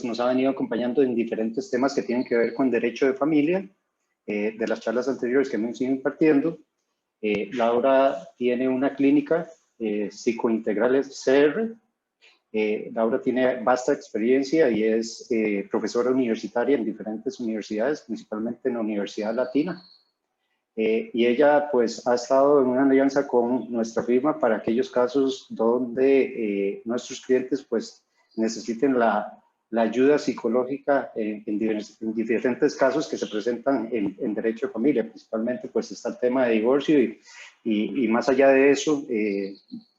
pues nos ha venido acompañando en diferentes temas que tienen que ver con derecho de familia, de las charlas anteriores que hemos ido impartiendo. Laura tiene una clínica psicointegrales CR. Laura tiene vasta experiencia y es profesora universitaria en diferentes universidades, principalmente en la Universidad Latina. Y ella pues ha estado en una alianza con nuestra firma para aquellos casos donde nuestros clientes pues necesiten la ayuda psicológica en diferentes casos que se presentan en derecho de familia. Principalmente pues está el tema de divorcio y más allá de eso,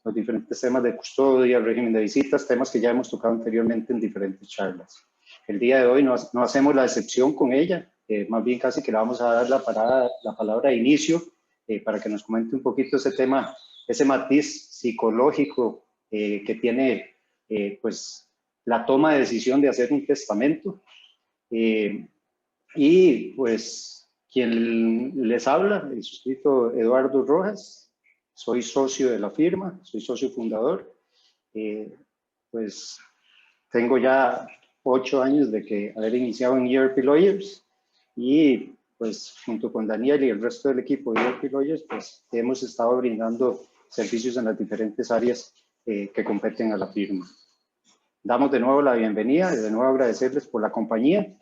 los diferentes temas de custodia, el régimen de visitas, temas que ya hemos tocado anteriormente en diferentes charlas. El día de hoy no hacemos la excepción con ella. Más bien casi que le vamos a dar la palabra de inicio para que nos comente un poquito ese tema, ese matiz psicológico que tiene pues la toma de decisión de hacer un testamento. Y pues quien les habla, el suscrito Eduardo Rojas, soy socio de la firma, soy socio fundador. Pues tengo ya 8 años de que haber iniciado en ERP Lawyers. Y pues junto con Daniel y el resto del equipo de ERP Lawyers, pues hemos estado brindando servicios en las diferentes áreas que competen a la firma. Damos de nuevo la bienvenida y de nuevo agradecerles por la compañía.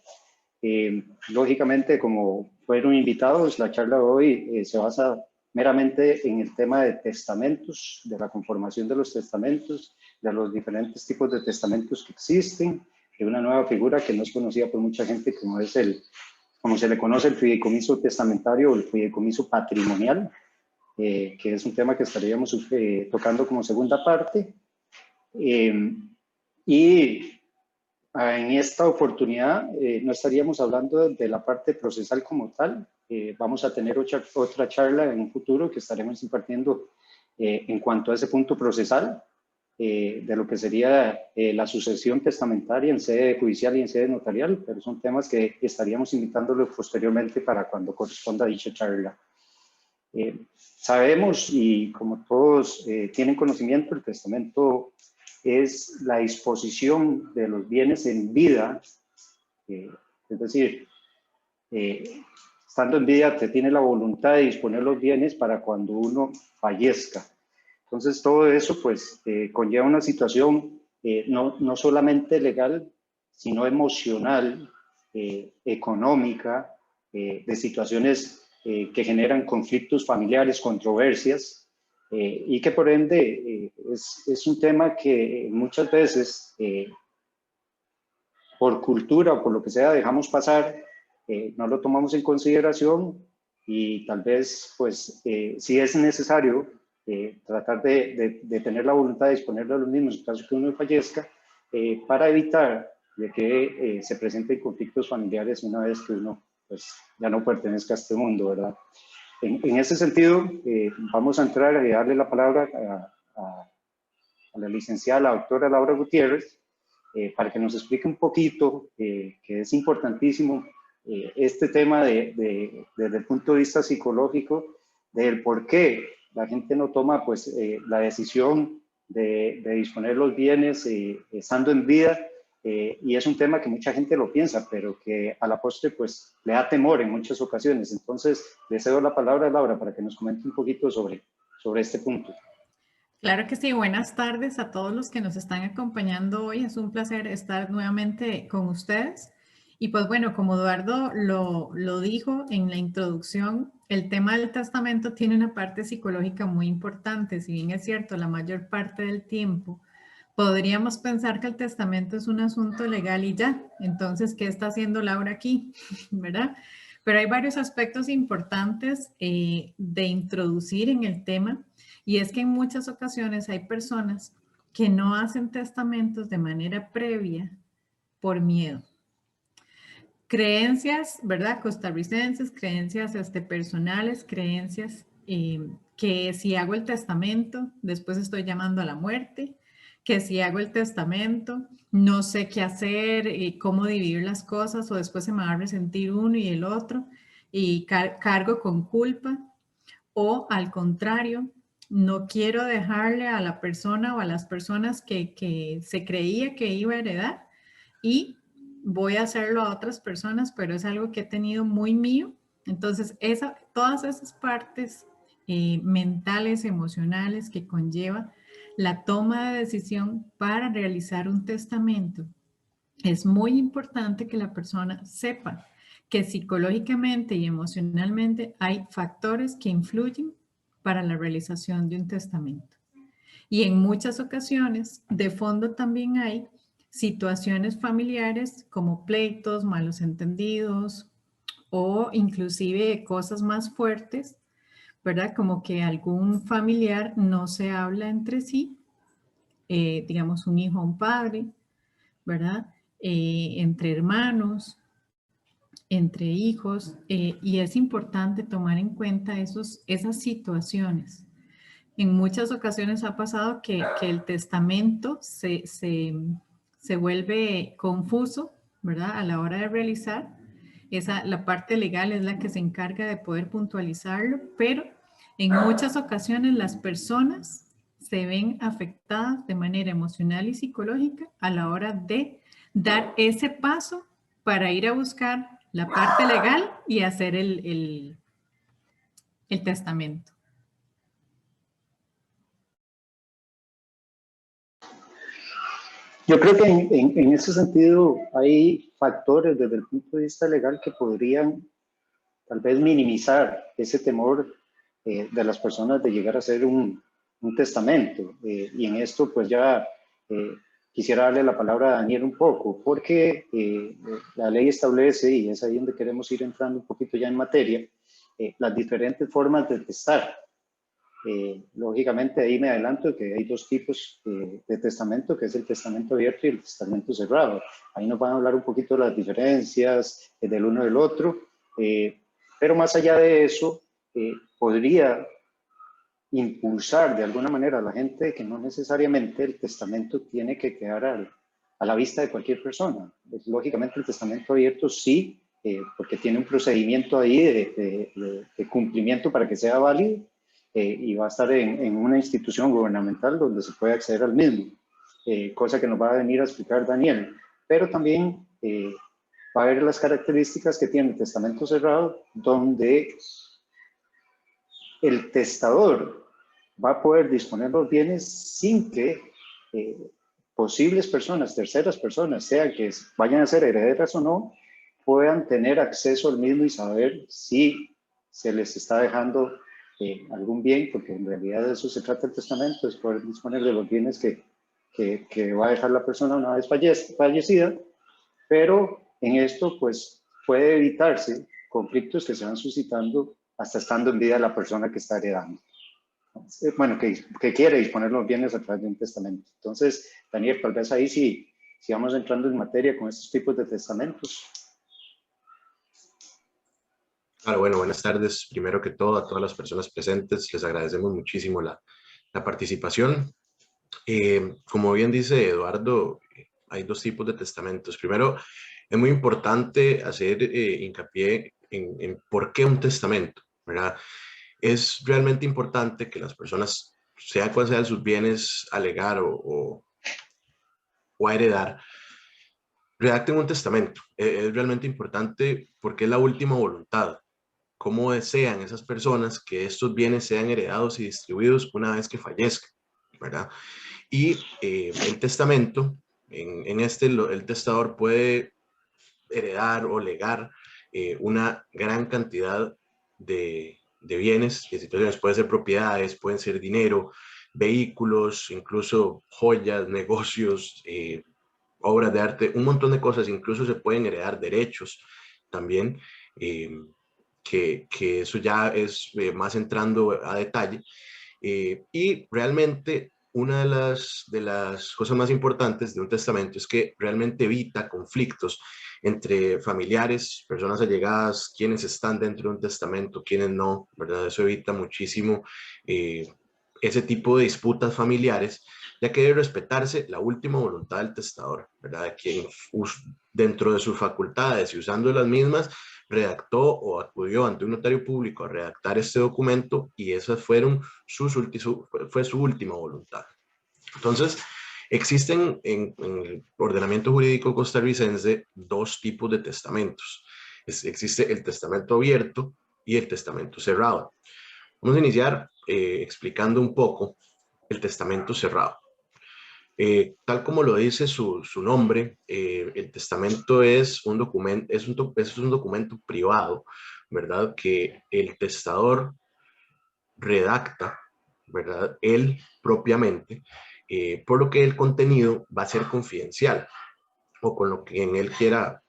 Lógicamente, como fueron invitados, la charla de hoy se basa meramente en el tema de testamentos, de la conformación de los testamentos, de los diferentes tipos de testamentos que existen, de una nueva figura que no es conocida por mucha gente como es como se le conoce, el fideicomiso testamentario o el fideicomiso patrimonial, que es un tema que estaríamos tocando como segunda parte. Y en esta oportunidad no estaríamos hablando de la parte procesal como tal. Vamos a tener otra charla en un futuro que estaremos impartiendo en cuanto a ese punto procesal, de lo que sería la sucesión testamentaria en sede judicial y en sede notarial, pero son temas que estaríamos invitándolos posteriormente para cuando corresponda dicha charla. Sabemos, y como todos tienen conocimiento, el testamento es la disposición de los bienes en vida, es decir, estando en vida te tiene la voluntad de disponer los bienes para cuando uno fallezca. Entonces, todo eso pues conlleva una situación no solamente legal, sino emocional, económica, de situaciones que generan conflictos familiares, controversias, y que por ende es un tema que muchas veces, por cultura o por lo que sea, dejamos pasar, no lo tomamos en consideración y tal vez pues si es necesario tratar de tener la voluntad de disponer de los mismos en caso que uno fallezca, para evitar de que se presenten conflictos familiares una vez que uno pues, ya no pertenezca a este mundo, ¿verdad? En ese sentido, vamos a entrar y darle la palabra a la licenciada, la doctora Laura Gutiérrez, para que nos explique un poquito, que es importantísimo, este tema desde el punto de vista psicológico, del por qué la gente no toma pues, la decisión de disponer los bienes estando en vida, y es un tema que mucha gente lo piensa, pero que a la postre pues le da temor en muchas ocasiones. Entonces, le cedo la palabra a Laura para que nos comente un poquito sobre este punto. Claro que sí, buenas tardes a todos los que nos están acompañando hoy. Es un placer estar nuevamente con ustedes. Y pues bueno, como Eduardo lo dijo en la introducción, el tema del testamento tiene una parte psicológica muy importante. Si bien es cierto, la mayor parte del tiempo podríamos pensar que el testamento es un asunto legal y ya. Entonces, ¿qué está haciendo Laura aquí? ¿Verdad? Pero hay varios aspectos importantes de introducir en el tema. Y es que en muchas ocasiones hay personas que no hacen testamentos de manera previa por miedo. Creencias, ¿verdad? Costarricenses, creencias personales, creencias que si hago el testamento, después estoy llamando a la muerte, que si hago el testamento, no sé qué hacer, cómo dividir las cosas, o después se me va a resentir uno y el otro, y cargo con culpa, o al contrario, no quiero dejarle a la persona o a las personas que se creía que iba a heredar, y voy a hacerlo a otras personas, pero es algo que he tenido muy mío. Entonces, todas esas partes mentales, emocionales que conlleva la toma de decisión para realizar un testamento, es muy importante que la persona sepa que psicológicamente y emocionalmente hay factores que influyen para la realización de un testamento. Y en muchas ocasiones, de fondo también hay situaciones familiares como pleitos, malos entendidos o inclusive cosas más fuertes, ¿verdad? Como que algún familiar no se habla entre sí, digamos un hijo a un padre, ¿verdad? Entre hermanos, entre hijos, y es importante tomar en cuenta esas situaciones. En muchas ocasiones ha pasado que el testamento se vuelve confuso, ¿verdad? A la hora de realizar. La parte legal es la que se encarga de poder puntualizarlo, pero en muchas ocasiones las personas se ven afectadas de manera emocional y psicológica a la hora de dar ese paso para ir a buscar la parte legal y hacer el testamento. Yo creo que en ese sentido hay factores desde el punto de vista legal que podrían tal vez minimizar ese temor de las personas de llegar a hacer un testamento. Y en esto pues ya quisiera darle la palabra a Daniel un poco, porque la ley establece, y es ahí donde queremos ir entrando un poquito ya en materia, las diferentes formas de testar. Lógicamente ahí me adelanto que hay dos tipos de testamento, que es el testamento abierto y el testamento cerrado. Ahí nos van a hablar un poquito de las diferencias del uno del otro, pero más allá de eso, podría impulsar de alguna manera a la gente que no necesariamente el testamento tiene que quedar a la vista de cualquier persona. Lógicamente el testamento abierto sí, porque tiene un procedimiento ahí de cumplimiento para que sea válido, y va a estar en una institución gubernamental donde se puede acceder al mismo, cosa que nos va a venir a explicar Daniel. Pero también va a ver las características que tiene el testamento cerrado, donde el testador va a poder disponer los bienes sin que posibles personas, terceras personas, sea que vayan a ser herederas o no, puedan tener acceso al mismo y saber si se les está dejando algún bien, porque en realidad de eso se trata el testamento, es poder disponer de los bienes que va a dejar la persona una vez fallecida, pero en esto pues puede evitarse conflictos que se van suscitando hasta estando en vida la persona que está heredando. Bueno, que quiere disponer los bienes a través de un testamento. Entonces, Daniel, tal vez ahí sí vamos entrando en materia con estos tipos de testamentos. Claro, bueno, buenas tardes. Primero que todo, a todas las personas presentes, les agradecemos muchísimo la participación. Como bien dice Eduardo, hay dos tipos de testamentos. Primero, es muy importante hacer hincapié en por qué un testamento, ¿verdad? Es realmente importante que las personas, sea cual sean sus bienes a legar o a heredar, redacten un testamento. Es realmente importante porque es la última voluntad. Cómo desean esas personas que estos bienes sean heredados y distribuidos una vez que fallezcan, ¿verdad? Y el testamento, el testador puede heredar o legar una gran cantidad de bienes, de situaciones, pueden ser propiedades, pueden ser dinero, vehículos, incluso joyas, negocios, obras de arte, un montón de cosas, incluso se pueden heredar derechos también, que eso ya es más entrando a detalle. Y realmente una de las cosas más importantes de un testamento es que realmente evita conflictos entre familiares, personas allegadas, quienes están dentro de un testamento, quienes no, ¿verdad? Eso evita muchísimo ese tipo de disputas familiares, ya que debe respetarse la última voluntad del testador, ¿verdad? Quien dentro de sus facultades y usando las mismas, redactó o acudió ante un notario público a redactar este documento y esas fue su última voluntad. Entonces, Existen en el ordenamiento jurídico costarricense dos tipos de testamentos. Existe el testamento abierto y el testamento cerrado. Vamos a iniciar explicando un poco el testamento cerrado. Tal como lo dice su nombre, el testamento es un documento privado, ¿verdad? Que el testador redacta, ¿verdad? Él propiamente, por lo que el contenido va a ser confidencial o con lo que en él quiera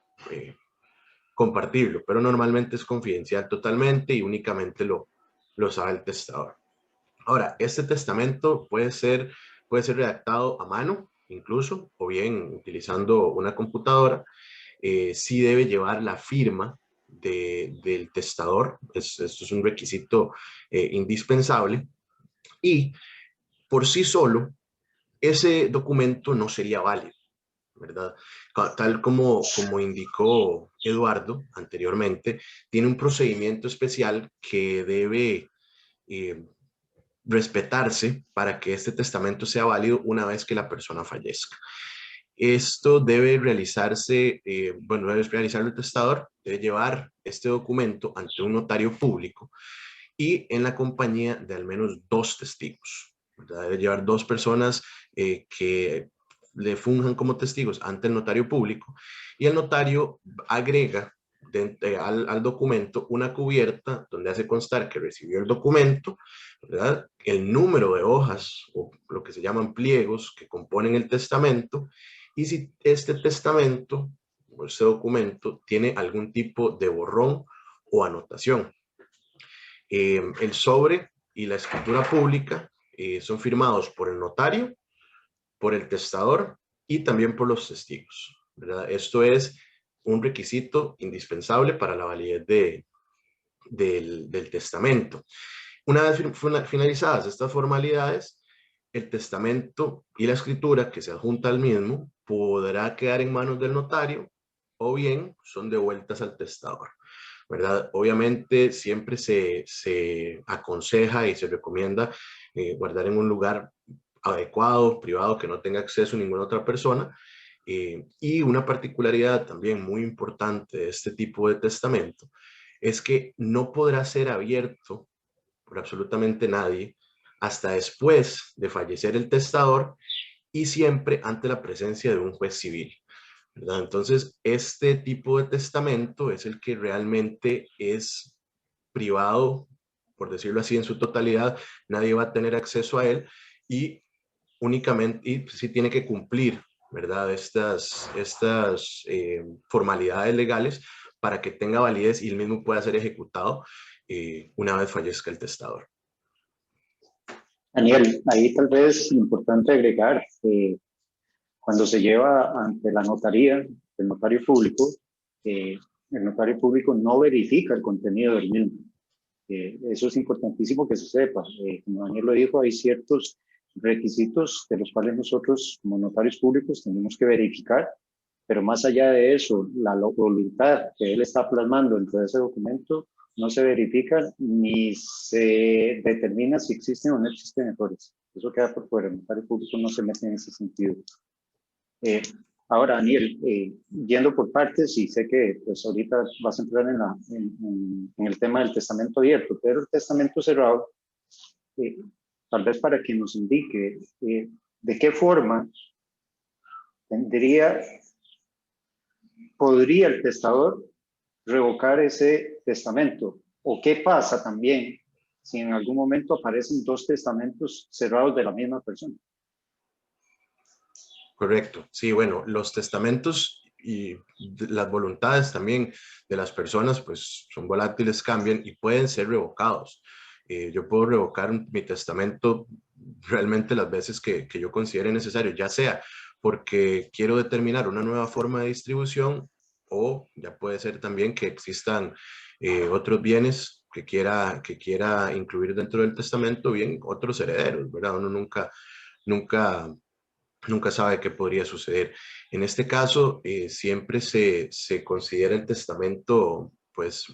compartirlo, pero normalmente es confidencial totalmente y únicamente lo sabe el testador. Ahora, este testamento puede ser redactado a mano, incluso, o bien utilizando una computadora. Sí debe llevar la firma del testador. Esto es un requisito indispensable. Y por sí solo, ese documento no sería válido, ¿verdad? Tal como indicó Eduardo anteriormente, tiene un procedimiento especial que debe respetarse para que este testamento sea válido una vez que la persona fallezca. Esto debe realizarse, debe realizarlo el testador, debe llevar este documento ante un notario público y en la compañía de al menos 2 testigos, ¿verdad? Debe llevar 2 personas que le funjan como testigos ante el notario público y el notario agrega al documento una cubierta donde hace constar que recibió el documento, ¿verdad? El número de hojas o lo que se llaman pliegos que componen el testamento y si este testamento o este documento tiene algún tipo de borrón o anotación. El sobre y la escritura pública son firmados por el notario, por el testador y también por los testigos, ¿verdad? Esto es un requisito indispensable para la validez del testamento. Una vez finalizadas estas formalidades, el testamento y la escritura que se adjunta al mismo podrá quedar en manos del notario o bien son devueltas al testador, ¿verdad? Obviamente siempre se aconseja y se recomienda guardar en un lugar adecuado, privado, que no tenga acceso a ninguna otra persona. Y una particularidad también muy importante de este tipo de testamento es que no podrá ser abierto por absolutamente nadie hasta después de fallecer el testador y siempre ante la presencia de un juez civil, ¿verdad? Entonces, este tipo de testamento es el que realmente es privado, por decirlo así, en su totalidad. Nadie va a tener acceso a él y únicamente, y sí tiene que cumplir, ¿verdad? Estas formalidades legales para que tenga validez y el mismo pueda ser ejecutado una vez fallezca el testador. Daniel, ahí tal vez es importante agregar, cuando se lleva ante la notaría, el notario público no verifica el contenido del mismo. Eso es importantísimo que se sepa. Como Daniel lo dijo, hay ciertos requisitos de los cuales nosotros como notarios públicos tenemos que verificar, pero más allá de eso, la voluntad que él está plasmando dentro de ese documento no se verifica ni se determina si existen o no existen errores. Eso queda por fuera. El notario público no se mete en ese sentido. Ahora, Daniel, yendo por partes, y sé que pues, ahorita vas a entrar en el tema del testamento abierto, pero el testamento cerrado, tal vez para que nos indique de qué forma podría el testador revocar ese testamento, o qué pasa también si en algún momento aparecen 2 testamentos cerrados de la misma persona. Correcto. Sí, bueno, los testamentos y las voluntades también de las personas, pues son volátiles, cambian y pueden ser revocados. Yo puedo revocar mi testamento realmente las veces que yo considere necesario, ya sea porque quiero determinar una nueva forma de distribución o ya puede ser también que existan otros bienes que quiera incluir dentro del testamento, bien otros herederos, ¿verdad? Uno nunca sabe qué podría suceder. En este caso, siempre se considera el testamento pues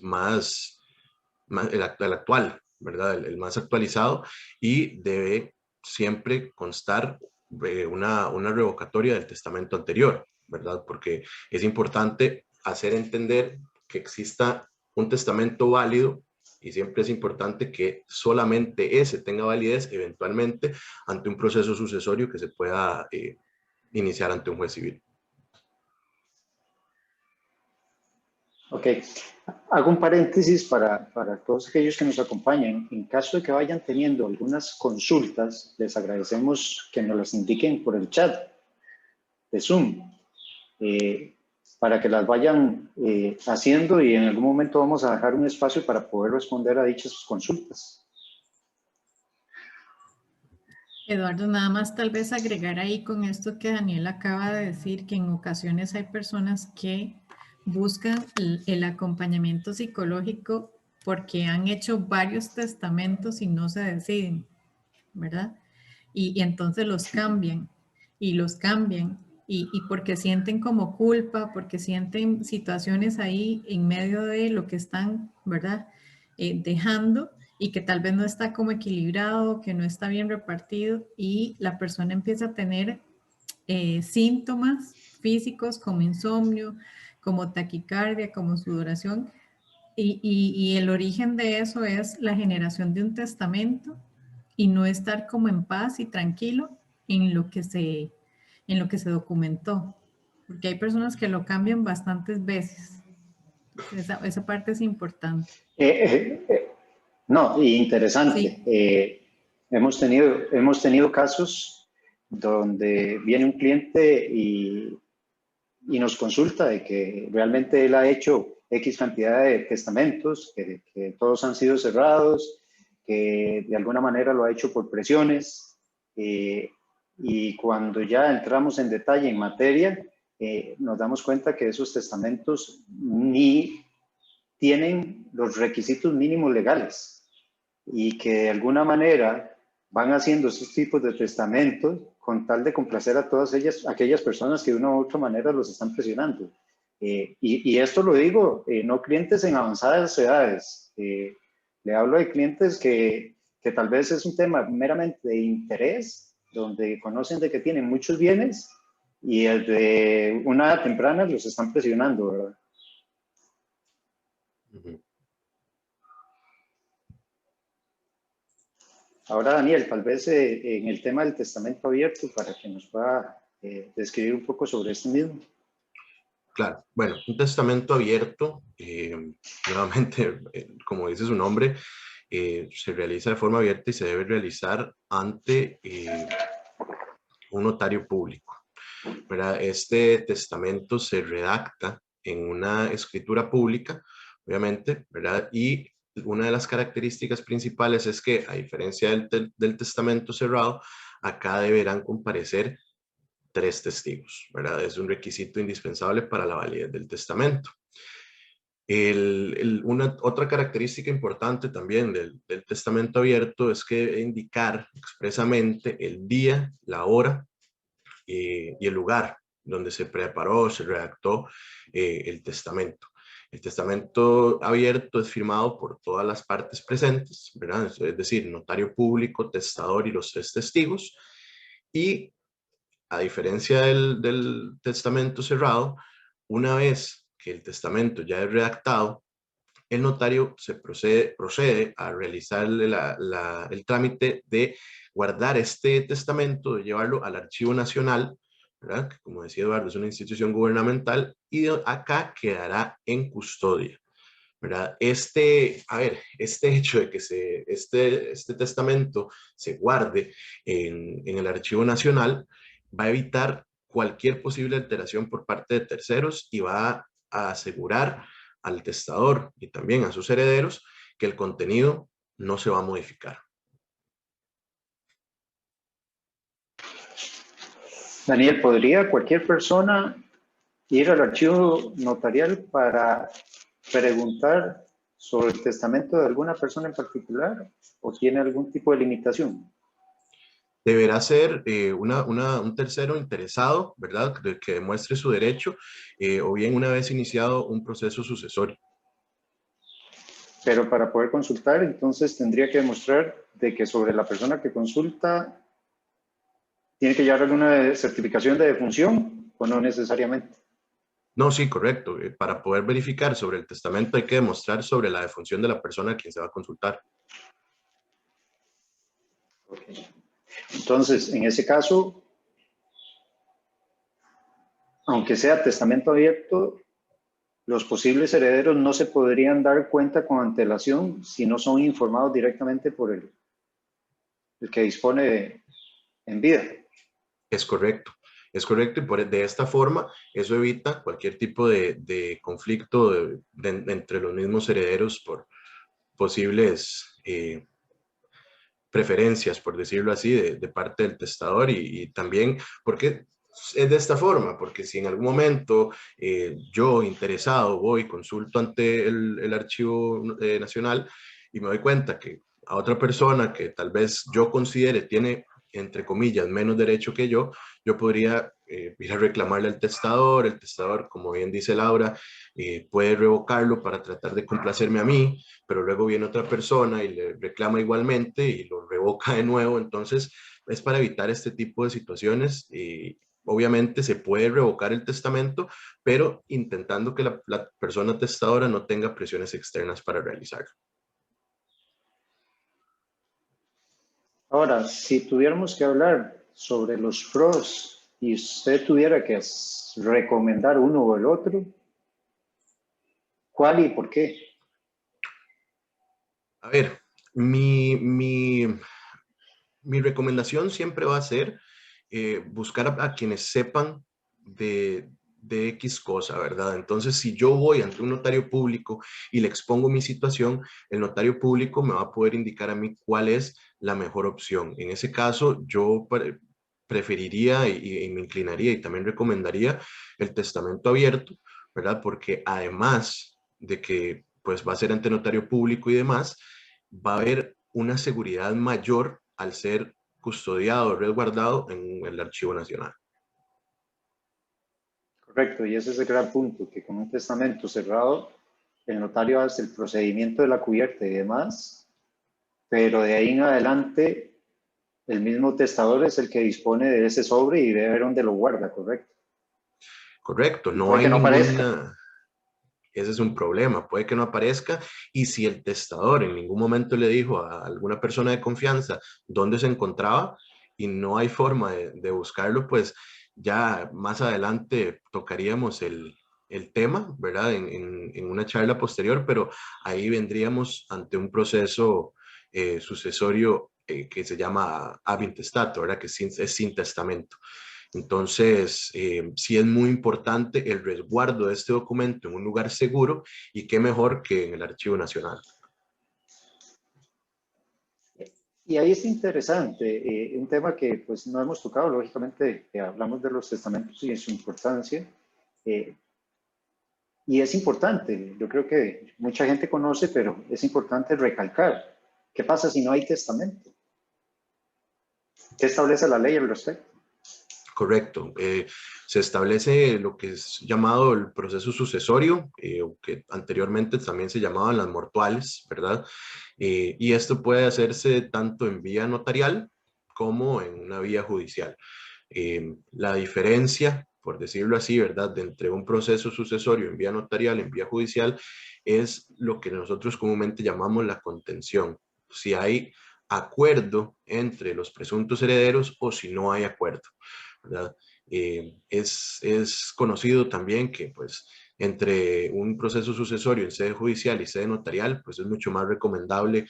el actual, ¿verdad? El más actualizado y debe siempre constar una revocatoria del testamento anterior, ¿verdad? Porque es importante hacer entender que exista un testamento válido y siempre es importante que solamente ese tenga validez eventualmente ante un proceso sucesorio que se pueda iniciar ante un juez civil. Ok, hago un paréntesis para todos aquellos que nos acompañan. En caso de que vayan teniendo algunas consultas, les agradecemos que nos las indiquen por el chat de Zoom, para que las vayan haciendo y en algún momento vamos a dejar un espacio para poder responder a dichas consultas. Eduardo, nada más tal vez agregar ahí con esto que Daniel acaba de decir, que en ocasiones hay personas que buscan el acompañamiento psicológico porque han hecho varios testamentos y no se deciden, ¿verdad? Y entonces los cambian y los cambian y porque sienten como culpa, porque sienten situaciones ahí en medio de lo que están, ¿verdad? Dejando y que tal vez no está como equilibrado, que no está bien repartido y la persona empieza a tener síntomas físicos como insomnio, como taquicardia, como sudoración y el origen de eso es la generación de un testamento y no estar como en paz y tranquilo en lo que se documentó. Porque hay personas que lo cambian bastantes veces. Esa parte es importante. No, interesante. Sí. Hemos tenido casos donde viene un cliente y nos consulta de que realmente él ha hecho X cantidad de testamentos, que todos han sido cerrados, que de alguna manera lo ha hecho por presiones, y cuando ya entramos en detalle en materia, nos damos cuenta que esos testamentos ni tienen los requisitos mínimos legales y que de alguna manera van haciendo esos tipos de testamentos con tal de complacer a todas aquellas personas que de una u otra manera los están presionando. Y esto lo digo, no clientes en avanzadas edades. Le hablo de clientes que tal vez es un tema meramente de interés, donde conocen de que tienen muchos bienes y desde una edad temprana los están presionando, ¿verdad? Ahora, Daniel, tal vez en el tema del testamento abierto, para que nos pueda describir un poco sobre este mismo. Claro, bueno, un testamento abierto, nuevamente, como dice su nombre, se realiza de forma abierta y se debe realizar ante un notario público, ¿verdad? Este testamento se redacta en una escritura pública, obviamente, ¿verdad? Y una de las características principales es que, a diferencia del testamento cerrado, acá deberán comparecer 3 testigos, ¿verdad? Es un requisito indispensable para la validez del testamento. Otra característica importante también del testamento abierto es que debe indicar expresamente el día, la hora y el lugar donde se preparó, se redactó el testamento. El testamento abierto es firmado por todas las partes presentes, ¿verdad? Es decir, notario público, testador y los 3 testigos. Y a diferencia del testamento cerrado, una vez que el testamento ya es redactado, el notario procede a realizar el trámite de guardar este testamento, de llevarlo al Archivo Nacional, ¿verdad? Que, como decía Eduardo, es una institución gubernamental y acá quedará en custodia, ¿verdad? Este hecho de que este testamento se guarde en el Archivo Nacional va a evitar cualquier posible alteración por parte de terceros y va a asegurar al testador y también a sus herederos que el contenido no se va a modificar. Daniel, ¿podría cualquier persona ir al archivo notarial para preguntar sobre el testamento de alguna persona en particular o tiene algún tipo de limitación? Deberá ser un tercero interesado, ¿verdad?, que demuestre su derecho o bien una vez iniciado un proceso sucesorio. Pero para poder consultar, entonces tendría que demostrar de que sobre la persona que consulta ¿Tiene que llevar alguna certificación de defunción o no necesariamente? No, sí, correcto. Para poder verificar sobre el testamento hay que demostrar sobre la defunción de la persona a quien se va a consultar. Okay. Entonces, en ese caso, aunque sea testamento abierto, los posibles herederos no se podrían dar cuenta con antelación si no son informados directamente por el que dispone en vida. Es correcto. Es correcto y de esta forma eso evita cualquier tipo de conflicto entre los mismos herederos por posibles preferencias, por decirlo así, de parte del testador y también porque es de esta forma, porque si en algún momento yo interesado voy, consulto ante el Archivo Nacional y me doy cuenta que a otra persona que tal vez yo considere tiene, entre comillas, menos derecho que yo podría ir a reclamarle al testador. El testador, como bien dice Laura, puede revocarlo para tratar de complacerme a mí, pero luego viene otra persona y le reclama igualmente y lo revoca de nuevo. Entonces, es para evitar este tipo de situaciones. Obviamente se puede revocar el testamento, pero intentando que la persona testadora no tenga presiones externas para realizarlo. Ahora, si tuviéramos que hablar sobre los pros y usted tuviera que recomendar uno o el otro, ¿cuál y por qué? A ver, mi recomendación siempre va a ser buscar a quienes sepan de X cosa, ¿verdad? Entonces, si yo voy ante un notario público y le expongo mi situación, el notario público me va a poder indicar a mí cuál es la mejor opción. En ese caso, yo preferiría y me inclinaría y también recomendaría el testamento abierto, ¿verdad? Porque además de que pues va a ser ante notario público y demás, va a haber una seguridad mayor al ser custodiado, resguardado en el Archivo Nacional. Correcto, y ese es el gran punto, que con un testamento cerrado, el notario hace el procedimiento de la cubierta y demás, pero de ahí en adelante, el mismo testador es el que dispone de ese sobre y debe ver dónde lo guarda, ¿correcto? Correcto, Y no puede hay que no aparezca. ninguna... Ese es un problema, puede que no aparezca y si el testador en ningún momento le dijo a alguna persona de confianza dónde se encontraba y no hay forma de buscarlo, pues ya más adelante tocaríamos el tema, ¿verdad? En una charla posterior, pero ahí vendríamos ante un proceso sucesorio que se llama ab intestato, ¿verdad? Que es sin testamento. Entonces, sí es muy importante el resguardo de este documento en un lugar seguro y qué mejor que en el Archivo Nacional. Y ahí es interesante, un tema que pues no hemos tocado, lógicamente hablamos de los testamentos y de su importancia, y es importante, yo creo que mucha gente conoce, pero es importante recalcar, ¿qué pasa si no hay testamento? ¿Qué establece la ley al respecto? Correcto. Se establece lo que es llamado el proceso sucesorio, que anteriormente también se llamaban las mortuales, ¿verdad? Y esto puede hacerse tanto en vía notarial como en una vía judicial. La diferencia, por decirlo así, ¿verdad?, de entre un proceso sucesorio en vía notarial, en vía judicial, es lo que nosotros comúnmente llamamos la contención. Si hay acuerdo entre los presuntos herederos o si no hay acuerdo, ¿verdad? Es conocido también que pues entre un proceso sucesorio en sede judicial y sede notarial, pues es mucho más recomendable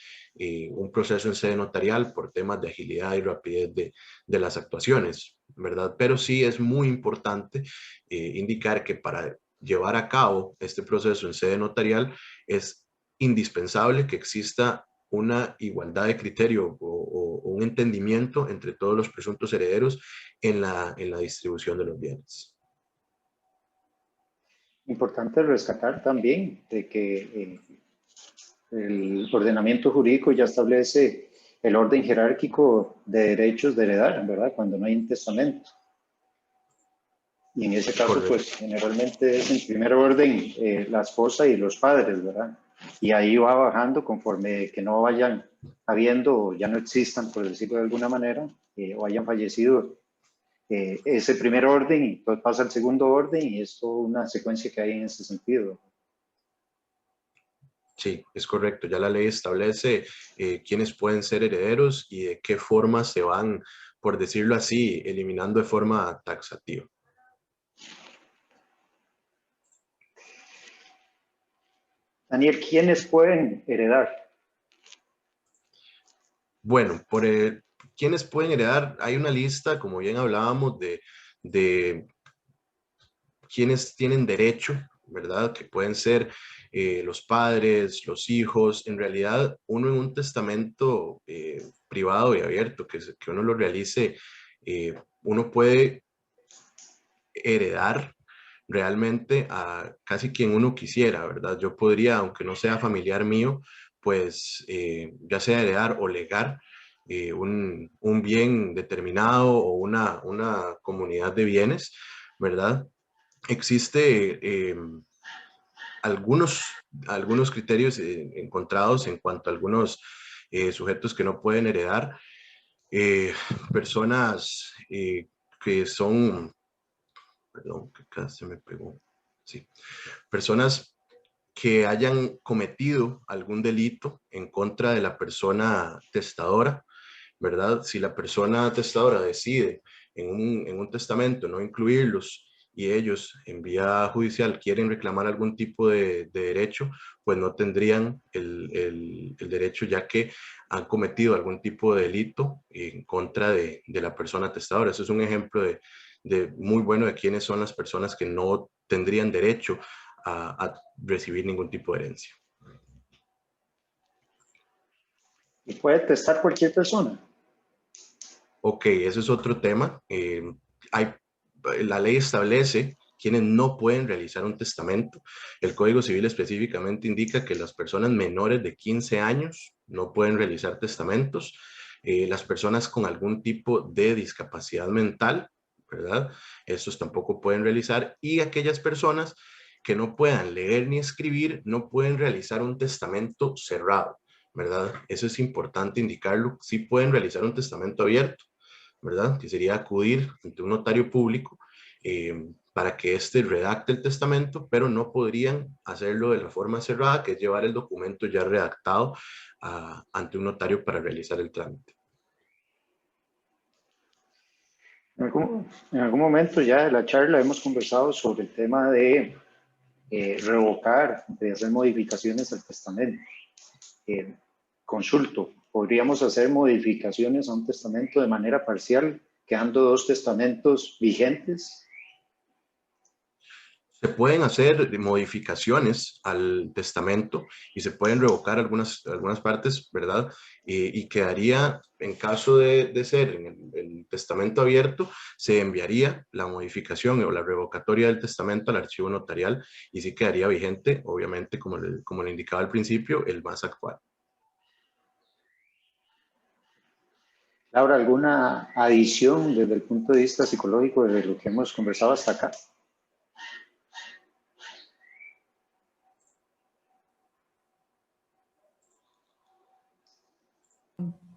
un proceso en sede notarial por temas de agilidad y rapidez de las actuaciones, ¿verdad? Pero sí es muy importante indicar que para llevar a cabo este proceso en sede notarial es indispensable que exista una igualdad de criterio o un entendimiento entre todos los presuntos herederos en la distribución de los bienes. Importante rescatar también de que el ordenamiento jurídico ya establece el orden jerárquico de derechos de heredar, ¿verdad? Cuando no hay un testamento. Y en ese caso, Correcto. pues generalmente es en primer orden la esposa y los padres, ¿verdad? Y ahí va bajando conforme que no vayan habiendo, ya no existan, por decirlo de alguna manera, o hayan fallecido ese primer orden y después pasa al segundo orden y es toda una secuencia que hay en ese sentido. Sí, es correcto. Ya la ley establece quiénes pueden ser herederos y de qué forma se van, por decirlo así, eliminando de forma taxativa. Daniel, ¿quiénes pueden heredar? Bueno, ¿quiénes pueden heredar? Hay una lista, como bien hablábamos, de quienes tienen derecho, ¿verdad? Que pueden ser los padres, los hijos. En realidad, uno en un testamento privado y abierto, que uno lo realice, uno puede heredar realmente a casi quien uno quisiera, ¿verdad? Yo podría, aunque no sea familiar mío, pues ya sea heredar o legar un bien determinado o una comunidad de bienes, ¿verdad? Existe algunos criterios encontrados en cuanto a algunos sujetos que no pueden heredar, personas que son, perdón, que acá se me pegó, sí, personas que hayan cometido algún delito en contra de la persona testadora, ¿verdad? Si la persona testadora decide en un testamento no incluirlos y ellos en vía judicial quieren reclamar algún tipo de derecho, pues no tendrían el derecho, ya que han cometido algún tipo de delito en contra de la persona testadora. Eso es un ejemplo de muy bueno de quiénes son las personas que no tendrían derecho a recibir ningún tipo de herencia. ¿Y puede testar cualquier persona? Ok, ese es otro tema. La ley establece quienes no pueden realizar un testamento. El Código Civil específicamente indica que las personas menores de 15 años no pueden realizar testamentos. Las personas con algún tipo de discapacidad mental, ¿verdad? Estos tampoco pueden realizar. Y aquellas personas que no puedan leer ni escribir no pueden realizar un testamento cerrado, ¿verdad? Eso es importante indicarlo. Sí pueden realizar un testamento abierto, ¿verdad? Que sería acudir ante un notario público para que éste redacte el testamento, pero no podrían hacerlo de la forma cerrada, que es llevar el documento ya redactado ante un notario para realizar el trámite. En algún momento ya de la charla hemos conversado sobre el tema de revocar, de hacer modificaciones al testamento. Consulto, ¿podríamos hacer modificaciones a un testamento de manera parcial, quedando dos testamentos vigentes? Se pueden hacer modificaciones al testamento y se pueden revocar algunas partes, ¿verdad? Y quedaría, en caso de ser en el testamento abierto, se enviaría la modificación o la revocatoria del testamento al archivo notarial y sí quedaría vigente, obviamente, como le indicaba al principio, el más actual. Laura, ¿alguna adición desde el punto de vista psicológico de lo que hemos conversado hasta acá?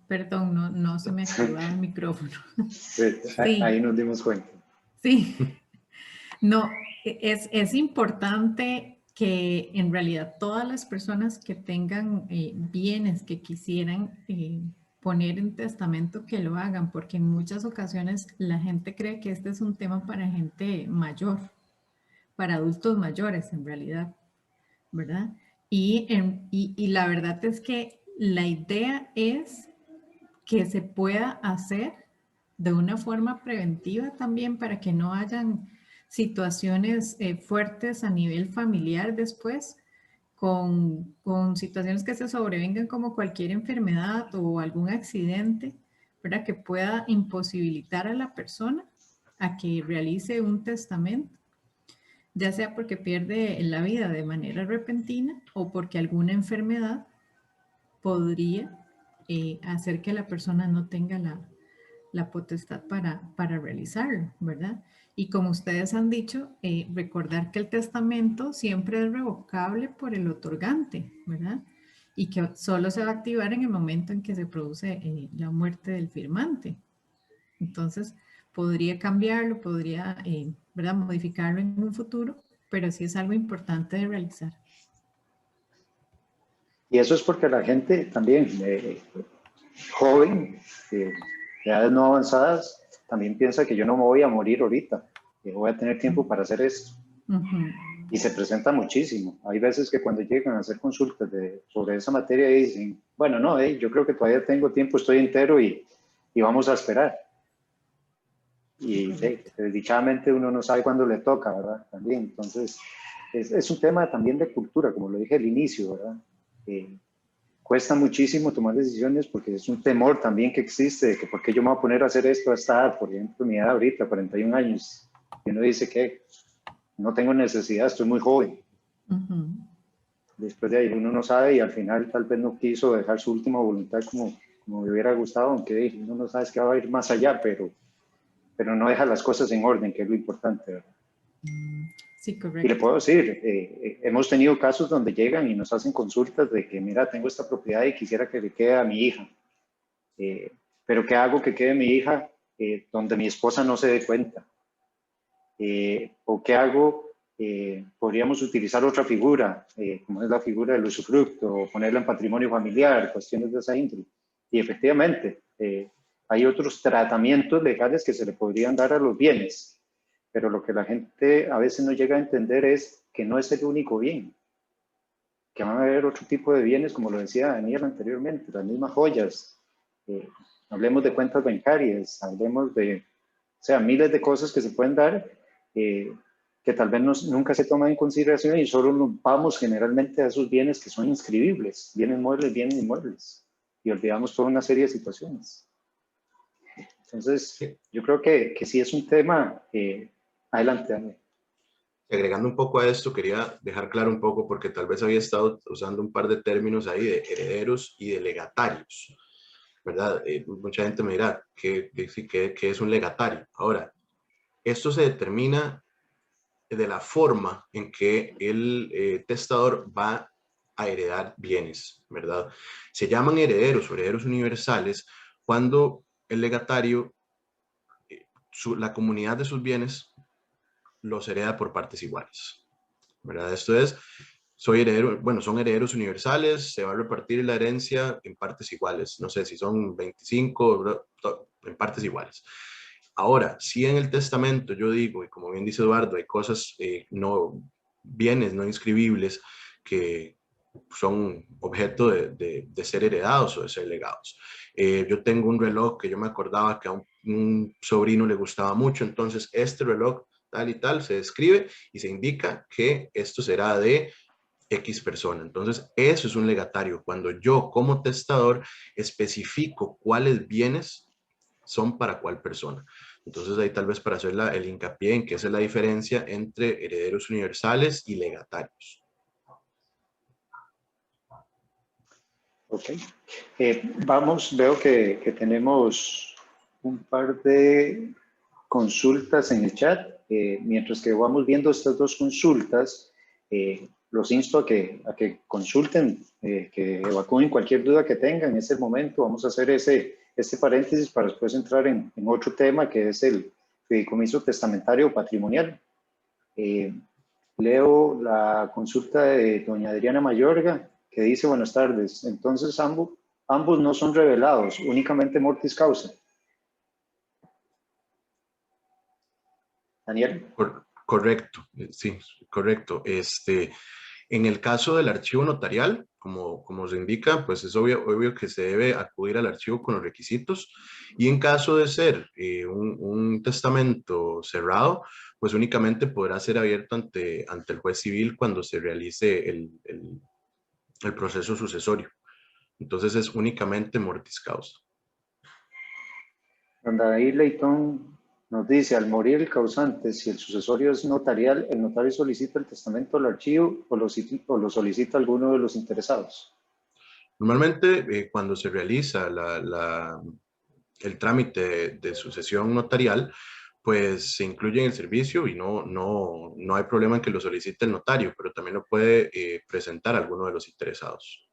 Perdón, no se me activaba el micrófono. Sí, Sí, ahí nos dimos cuenta. sí. No, es importante que en realidad todas las personas que tengan bienes que quisieran poner en testamento que lo hagan, porque en muchas ocasiones la gente cree que este es un tema para gente mayor, para adultos mayores en realidad, ¿verdad? Y la verdad es que la idea es que se pueda hacer de una forma preventiva también para que no hayan situaciones fuertes a nivel familiar después, con situaciones que se sobrevengan como cualquier enfermedad o algún accidente, ¿verdad? Que pueda imposibilitar a la persona a que realice un testamento, ya sea porque pierde la vida de manera repentina o porque alguna enfermedad podría hacer que la persona no tenga la potestad para realizarlo, ¿verdad? Y como ustedes han dicho, recordar que el testamento siempre es revocable por el otorgante, ¿verdad? Y que solo se va a activar en el momento en que se produce la muerte del firmante. Entonces, podría cambiarlo, podría, ¿verdad?, modificarlo en un futuro, pero sí es algo importante de realizar. Y eso es porque la gente también, joven, de edades no avanzadas, también piensa que yo no me voy a morir ahorita, que voy a tener tiempo para hacer esto. Y se presenta muchísimo. Hay veces que cuando llegan a hacer consultas sobre esa materia dicen, bueno, no, yo creo que todavía tengo tiempo, estoy entero y vamos a esperar. Y desdichadamente uno no sabe cuándo le toca, ¿verdad? También, entonces, es un tema también de cultura, como lo dije al inicio, ¿verdad? Cuesta muchísimo tomar decisiones porque es un temor también que existe, de que por qué yo me voy a poner a hacer esto a esta edad, por ejemplo, mi edad ahorita, 41 años, y uno dice que no tengo necesidad, estoy muy joven. Después de ahí uno no sabe y al final tal vez no quiso dejar su última voluntad como me hubiera gustado, aunque uno no sabe que va a ir más allá, pero no deja las cosas en orden, que es lo importante, ¿verdad? Sí, correcto. Y le puedo decir, hemos tenido casos donde llegan y nos hacen consultas de que, mira, tengo esta propiedad y quisiera que le quede a mi hija. Pero ¿qué hago que quede mi hija donde mi esposa no se dé cuenta? ¿O qué hago? Podríamos utilizar otra figura, como es la figura del usufructo, o ponerla en patrimonio familiar, cuestiones de esa índole. Y efectivamente, hay otros tratamientos legales que se le podrían dar a los bienes, pero lo que la gente a veces no llega a entender es que no es el único bien, que van a haber otro tipo de bienes, como lo decía Daniel anteriormente, las mismas joyas, hablemos de cuentas bancarias, hablemos de, o sea, miles de cosas que se pueden dar, que tal vez nunca se toman en consideración y solo nos vamos generalmente a esos bienes que son inscribibles, bienes muebles, bienes inmuebles, y olvidamos toda una serie de situaciones. Entonces, yo creo que sí es un tema. Adelante, Daniel. Agregando un poco a esto, quería dejar claro un poco, porque tal vez había estado usando un par de términos ahí de herederos y de legatarios, ¿verdad? Mucha gente me dirá, ¿qué es un legatario? Ahora, esto se determina de la forma en que el testador va a heredar bienes, ¿verdad? Se llaman herederos o herederos universales cuando el legatario, la comunidad de sus bienes, los hereda por partes iguales, ¿verdad? Esto es, soy heredero, bueno, son herederos universales, se va a repartir la herencia en partes iguales, no sé si son 25, en partes iguales. Ahora, si en el testamento yo digo, y como bien dice Eduardo, hay cosas, bienes no inscribibles que son objeto de ser heredados o de ser legados. Yo tengo un reloj que yo me acordaba que a un sobrino le gustaba mucho, entonces este reloj tal y tal se describe y se indica que esto será de X persona. Entonces, eso es un legatario, cuando yo como testador especifico cuáles bienes son para cuál persona. Entonces, ahí tal vez para hacer el hincapié en que esa es la diferencia entre herederos universales y legatarios. Ok. Veo que tenemos un par de consultas en el chat. Mientras que vamos viendo estas dos consultas, los insto a que consulten, que evacúen cualquier duda que tengan en ese momento. Vamos a hacer este paréntesis para después entrar en otro tema, que es el fideicomiso testamentario patrimonial. Leo la consulta de doña Adriana Mayorga, que dice: buenas tardes, entonces ambos no son revelados, únicamente mortis causa. Daniel. Correcto, sí, correcto. En el caso del archivo notarial, como se indica, pues es obvio que se debe acudir al archivo con los requisitos, y en caso de ser un testamento cerrado, pues únicamente podrá ser abierto ante el juez civil cuando se realice el proceso sucesorio. Entonces es únicamente mortis causa. Don David Leitón nos dice: al morir el causante, si el sucesorio es notarial, el notario solicita el testamento al archivo o lo solicita alguno de los interesados. Normalmente, cuando se realiza el trámite de sucesión notarial, pues se incluye en el servicio y no hay problema en que lo solicite el notario, pero también lo puede presentar alguno de los interesados.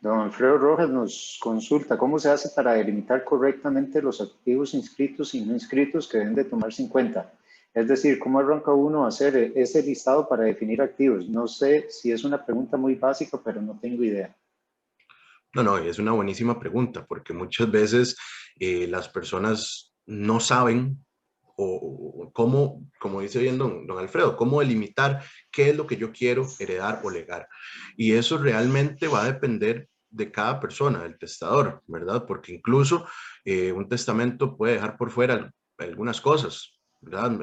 Don Alfredo Rojas nos consulta cómo se hace para delimitar correctamente los activos inscritos y no inscritos que deben de tomarse en cuenta. Es decir, ¿cómo arranca uno a hacer ese listado para definir activos? No sé si es una pregunta muy básica, pero no tengo idea. No, no, es una buenísima pregunta porque muchas veces las personas no saben o cómo, como dice bien don Alfredo, cómo delimitar qué es lo que yo quiero heredar o legar. Y eso realmente va a depender de cada persona, del testador, ¿verdad? Porque incluso un testamento puede dejar por fuera algunas cosas, ¿verdad?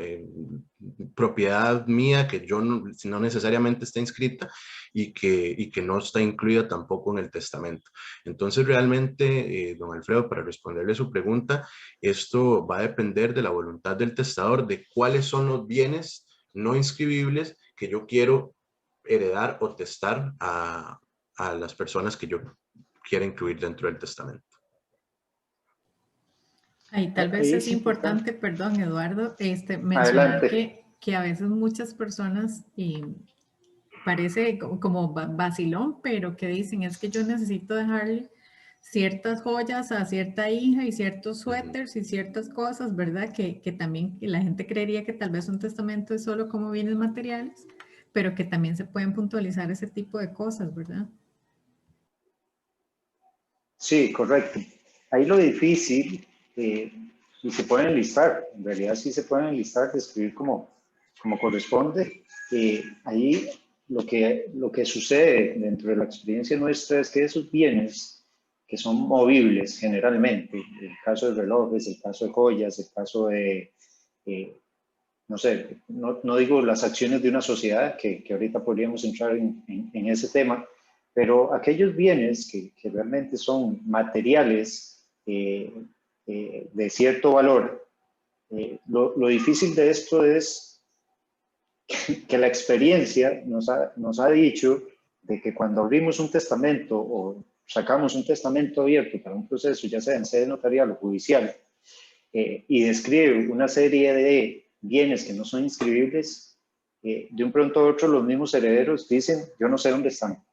Propiedad mía que yo no necesariamente está inscrita y que no está incluida tampoco en el testamento. Entonces, realmente, don Alfredo, para responderle su pregunta, esto va a depender de la voluntad del testador, de cuáles son los bienes no inscribibles que yo quiero heredar o testar a las personas que yo quiera incluir dentro del testamento. Ahí tal vez Ahí es es importante. importante, perdón, Eduardo, mencionar Adelante. que a veces muchas personas, y parece como vacilón, pero que dicen es que yo necesito dejarle ciertas joyas a cierta hija y ciertos suéteres y ciertas cosas, ¿verdad? Que también la gente creería que tal vez un testamento es solo como bienes materiales, pero que también se pueden puntualizar ese tipo de cosas, ¿verdad? Sí, correcto. Ahí lo difícil, y se pueden listar, en realidad sí se pueden listar, describir como corresponde. Ahí lo que sucede dentro de la experiencia nuestra es que esos bienes que son movibles generalmente, el caso de relojes, el caso de joyas, el caso de, eh, no sé, no digo las acciones de una sociedad, que ahorita podríamos entrar en ese tema, pero aquellos bienes que realmente son materiales de cierto valor, lo difícil de esto es que la experiencia nos ha dicho de que cuando abrimos un testamento o sacamos un testamento abierto para un proceso, ya sea en sede notarial o judicial, y describe una serie de bienes que no son inscribibles, de un pronto a otro los mismos herederos dicen, yo no sé dónde están.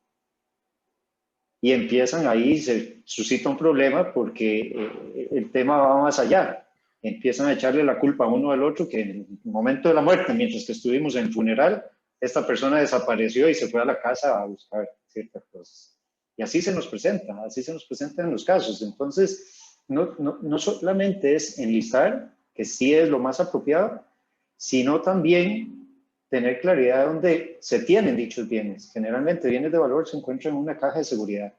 Y empiezan ahí, se suscita un problema porque el tema va más allá. Empiezan a echarle la culpa a uno al otro, que en el momento de la muerte, mientras que estuvimos en el funeral, esta persona desapareció y se fue a la casa a buscar ciertas cosas. Y así se nos presenta en los casos. Entonces, no solamente es enlistar, que sí es lo más apropiado, sino también tener claridad de dónde se tienen dichos bienes. Generalmente bienes de valor se encuentran en una caja de seguridad.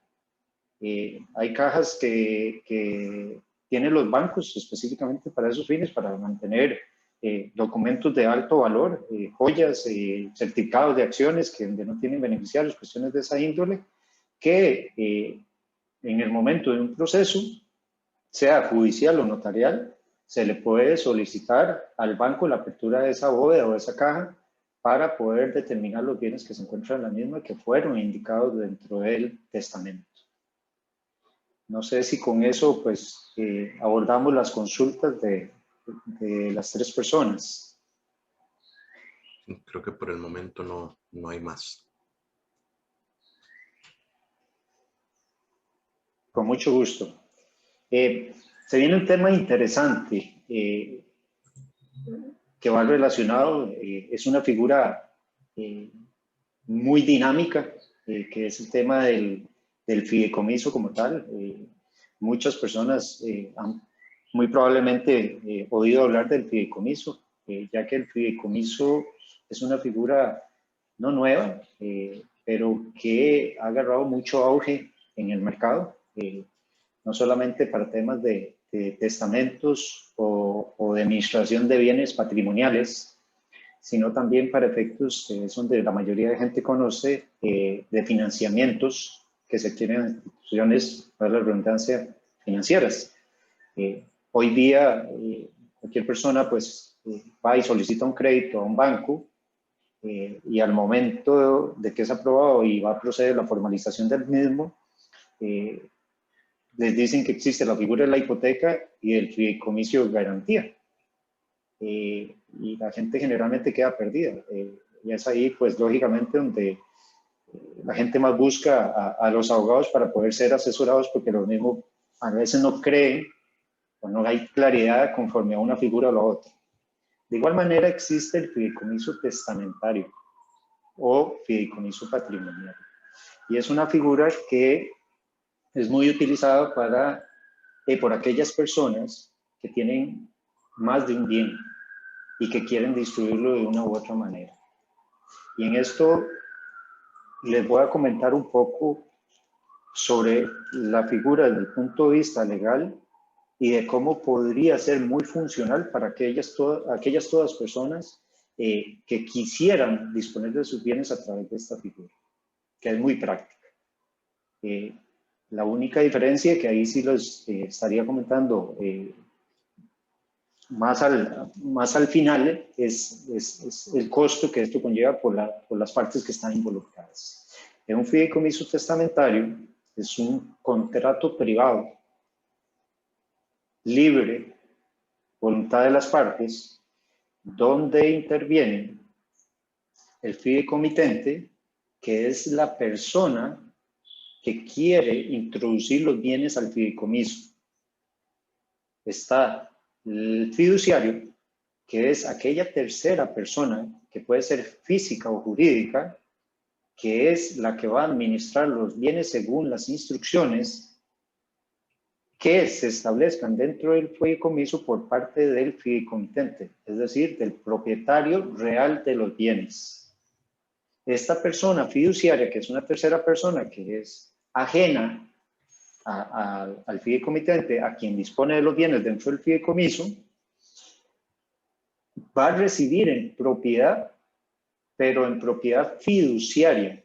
Hay cajas que tienen los bancos específicamente para esos fines, para mantener documentos de alto valor, joyas, certificados de acciones que no tienen beneficiarios, cuestiones de esa índole, que en el momento de un proceso, sea judicial o notarial, se le puede solicitar al banco la apertura de esa bóveda o de esa caja para poder determinar los bienes que se encuentran en la misma que fueron indicados dentro del testamento. No sé si con eso pues abordamos las consultas de las tres personas. Creo que por el momento no hay más. Con mucho gusto. Se viene un tema interesante que va relacionado, es una figura muy dinámica, que es el tema del fideicomiso como tal. Muchas personas han muy probablemente oído hablar del fideicomiso, ya que el fideicomiso es una figura no nueva, pero que ha agarrado mucho auge en el mercado, no solamente para temas de testamentos o de administración de bienes patrimoniales, sino también para efectos, es donde la mayoría de gente conoce, de financiamientos que se quieren en instituciones, para la redundancia, financieras. Hoy día, cualquier persona pues va y solicita un crédito a un banco y al momento de que es aprobado y va a proceder la formalización del mismo, les dicen que existe la figura de la hipoteca y el fideicomiso de garantía. Y la gente generalmente queda perdida. Y es ahí, pues, lógicamente, donde la gente más busca a los abogados para poder ser asesorados, porque los mismos a veces no creen o no hay claridad conforme a una figura o la otra. De igual manera existe el fideicomiso testamentario o fideicomiso patrimonial. Y es una figura que es muy utilizada por aquellas personas que tienen más de un bien y que quieren distribuirlo de una u otra manera. Y en esto les voy a comentar un poco sobre la figura desde el punto de vista legal y de cómo podría ser muy funcional para aquellas todas personas que quisieran disponer de sus bienes a través de esta figura, que es muy práctica. La única diferencia, que ahí sí los estaría comentando más al final, es el costo que esto conlleva por las partes que están involucradas. En un fideicomiso testamentario es un contrato privado, libre, voluntad de las partes, donde interviene el fideicomitente, que es la persona que quiere introducir los bienes al fideicomiso. Está el fiduciario, que es aquella tercera persona, que puede ser física o jurídica, que es la que va a administrar los bienes según las instrucciones que se establezcan dentro del fideicomiso por parte del fideicomitente, es decir, del propietario real de los bienes. Esta persona fiduciaria, que es una tercera persona que es ajena al fideicomitente, a quien dispone de los bienes dentro del fideicomiso, va a recibir en propiedad, pero en propiedad fiduciaria,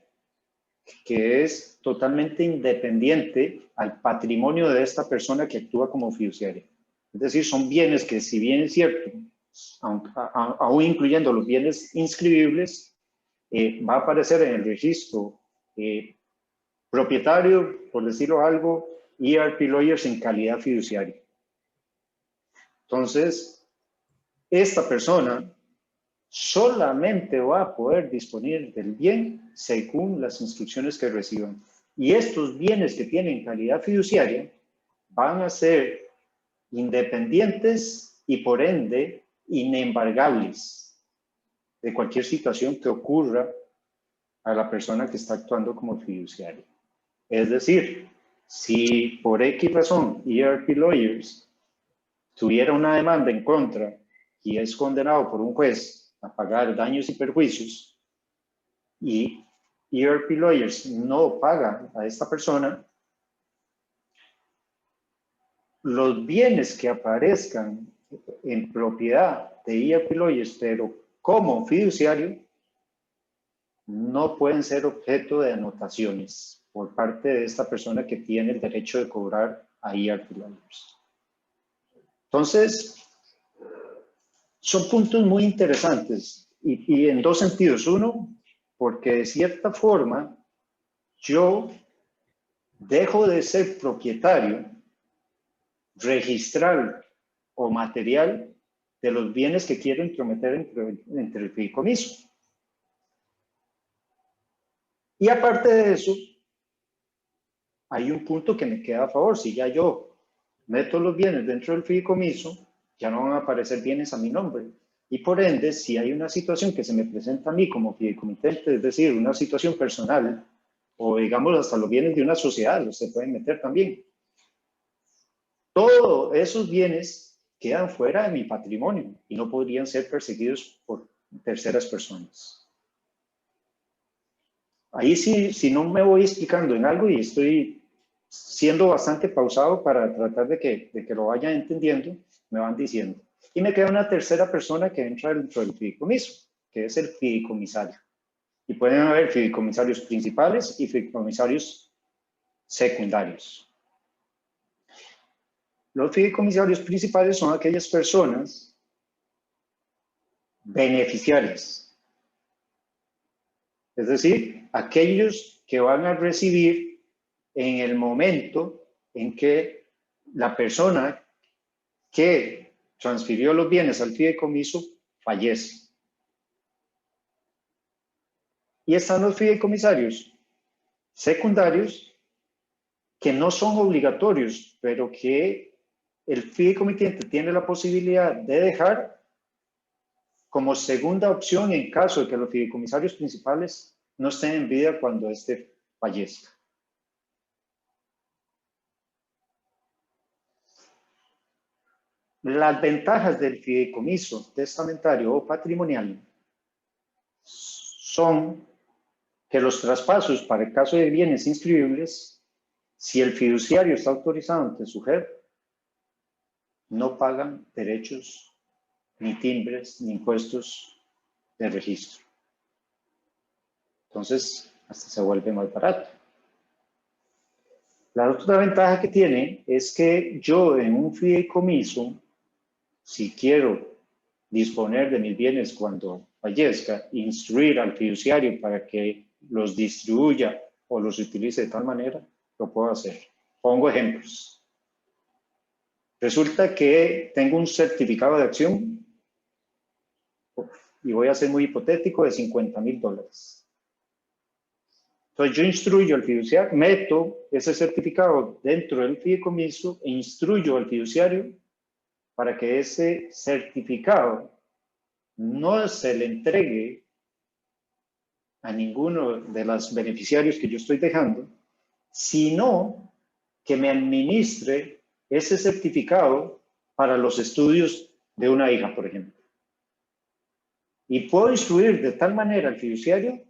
que es totalmente independiente al patrimonio de esta persona que actúa como fiduciaria. Es decir, son bienes que, si bien es cierto, aún incluyendo los bienes inscribibles, va a aparecer en el registro propietario, por decirlo algo, ERP Lawyers en calidad fiduciaria. Entonces, esta persona solamente va a poder disponer del bien según las instrucciones que reciban. Y estos bienes que tienen calidad fiduciaria van a ser independientes y por ende inembargables de cualquier situación que ocurra a la persona que está actuando como fiduciaria. Es decir, si por X razón ERP Lawyers tuviera una demanda en contra y es condenado por un juez a pagar daños y perjuicios, y ERP Lawyers no paga a esta persona, los bienes que aparezcan en propiedad de ERP Lawyers, pero como fiduciario, no pueden ser objeto de anotaciones por parte de esta persona que tiene el derecho de cobrar a ERP Lawyers. Entonces, son puntos muy interesantes y en dos sentidos. Uno, porque de cierta forma yo dejo de ser propietario registral o material de los bienes que quiero intrometer entre el fideicomiso. Y aparte de eso, hay un punto que me queda a favor. Si ya yo meto los bienes dentro del fideicomiso, ya no van a aparecer bienes a mi nombre. Y por ende, si hay una situación que se me presenta a mí como fideicomitente, es decir, una situación personal, o digamos hasta los bienes de una sociedad, los se pueden meter también. Todos esos bienes quedan fuera de mi patrimonio y no podrían ser perseguidos por terceras personas. Ahí sí, si no me voy explicando en algo y estoy siendo bastante pausado para tratar de que lo vayan entendiendo, me van diciendo. Y me queda una tercera persona que entra dentro del fideicomiso, que es el fideicomisario. Y pueden haber fideicomisarios principales y fideicomisarios secundarios. Los fideicomisarios principales son aquellas personas beneficiarias. Es decir, aquellos que van a recibir en el momento en que la persona que transfirió los bienes al fideicomiso fallece. Y están los fideicomisarios secundarios que no son obligatorios, pero que el fideicomitente tiene la posibilidad de dejar como segunda opción en caso de que los fideicomisarios principales no estén en vida cuando éste fallezca. Las ventajas del fideicomiso testamentario o patrimonial son que los traspasos para el caso de bienes inscribibles, si el fiduciario está autorizado ante su jefe, no pagan derechos, ni timbres, ni impuestos de registro. Entonces, hasta se vuelve más barato. La otra ventaja que tiene es que yo en un fideicomiso, si quiero disponer de mis bienes cuando fallezca, instruir al fiduciario para que los distribuya o los utilice de tal manera, lo puedo hacer. Pongo ejemplos. Resulta que tengo un certificado de acción, y voy a ser muy hipotético, de $50,000. Entonces yo instruyo al fiduciario, meto ese certificado dentro del fideicomiso e instruyo al fiduciario para que ese certificado no se le entregue a ninguno de los beneficiarios que yo estoy dejando, sino que me administre ese certificado para los estudios de una hija, por ejemplo. Y puedo instruir de tal manera al fiduciario